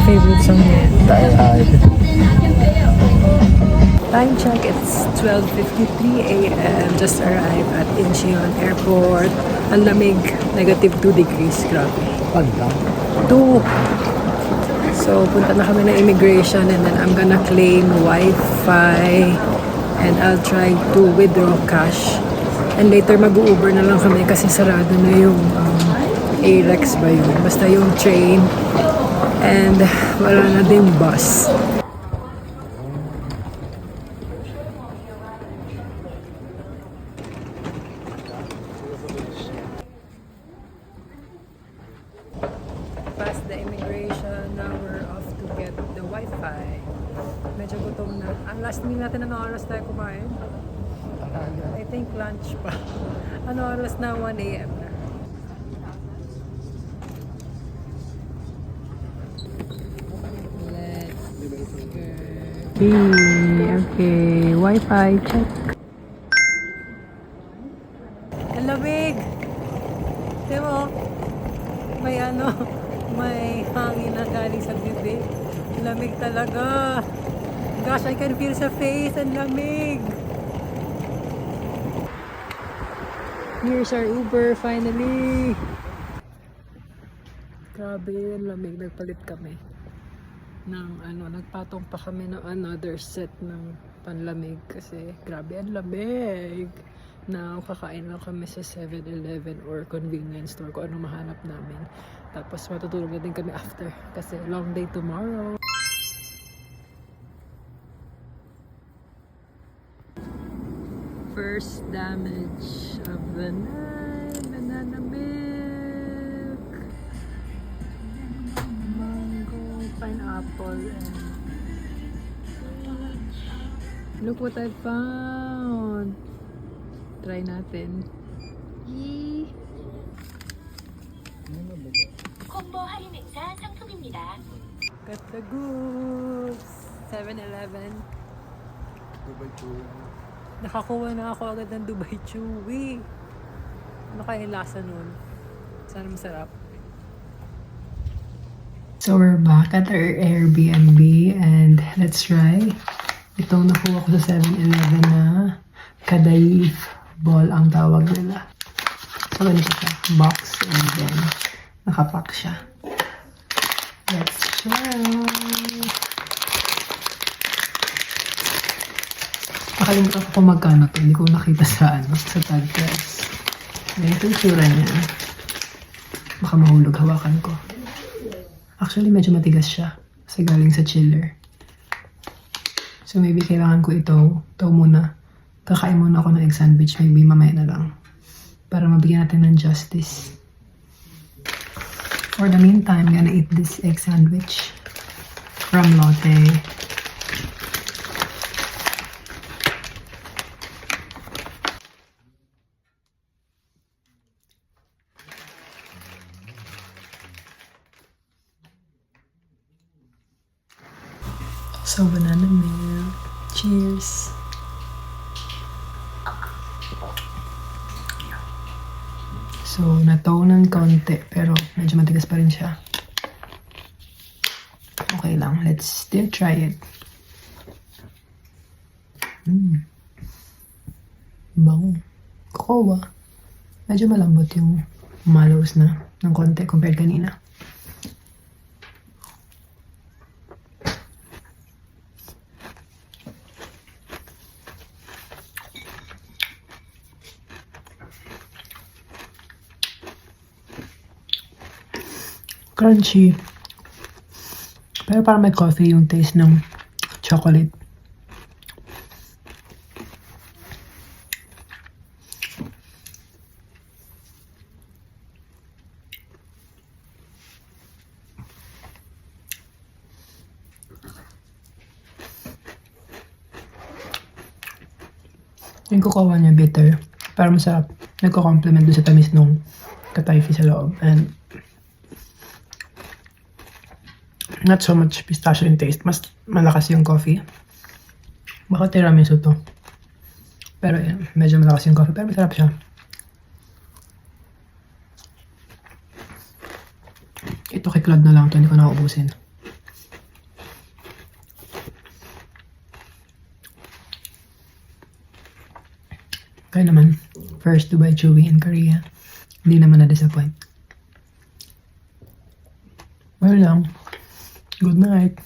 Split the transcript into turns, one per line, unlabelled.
Favorite song niya.
Die Hard.
Time check, it's 12:53 a.m. Just arrived at Incheon Airport. Ang lamig, -2 degrees. Grabe.
Pag lang.
2. So, punta na kami ng immigration and then I'm gonna claim Wi-Fi and I'll try to withdraw cash. And later mag-Uber na lang kami kasi sarado na yung Arex ba yun? Basta yung train and wala na din bus. Past the immigration, now we're off to get the Wi-Fi. Medyo gutom na. Ang last meal natin, ano oras tayo kumain? I think lunch pa. Ano oras na? 1 a.m. na. Let's go. Okay, Wi-Fi check. Ang lamig! Di mo? May may hangin na galing sa bibig. Lamig talaga. Gosh, I can feel sa face. Ang lamig. Here's our Uber, finally. Grabe, ang lamig. Nagpalit kami ng nagpatong pa kami ng another set ng panlamig kasi grabe ang lamig. Now, kakain lang kami sa 7-Eleven or convenience store kung ano mahanap namin. Tapos matutulog na din kami after kasi long day tomorrow. First damage of the night. Banana milk. Mango, pineapple, and look what I found. Try natin. Yee!
콤보 할인 행사 상품입니다.
Got the goods! 7-Eleven.
Dubai Chewy.
Nakakuha na ako agad ng Dubai Chewy. Ano kaya yung lasa nun? Sana masarap. So we're back at our Airbnb and let's try. Itong nakuha ko sa 7-Eleven na Kadayif ball ang tawag nila. So ganito siya. Box and then nakapack siya. Let's try. Nakalimutan ko kung magkano to. Hindi ko nakita sa sa tag price. Ganito yung tsura niya. Baka mahulog hawakan ko. Actually, medyo matigas siya. Kasi galing sa chiller. So maybe kailangan ko ito muna. Kakain muna ako ng egg sandwich. Maybe mamaya na lang. Para mabigyan natin ng justice. For the meantime, I'm gonna eat this egg sandwich from Lotte. So, banana milk. Cheers! So, nataw ng konti, pero medyo matigas pa rin siya. Okay lang. Let's still try it. Bango. Cocoa. Medyo malambot yung mallows na ng konti compared kanina. Crunchy. Pero parang may coffee yung taste ng chocolate. Yung cocoa niya bitter. Pero masarap. Nagko-complement doon sa tamis nung katayfi sa loob. And not so much pistachio in taste. Mas malakas yung coffee. Baka tiramisu to. Pero medyo malakas yung coffee. Pero masarap siya. Ito kay Claude na lang to. Hindi ko nakaubusin. Kaya naman, first to buy Chewy in Korea. Hindi naman na-disappoint. Well lang. Good night.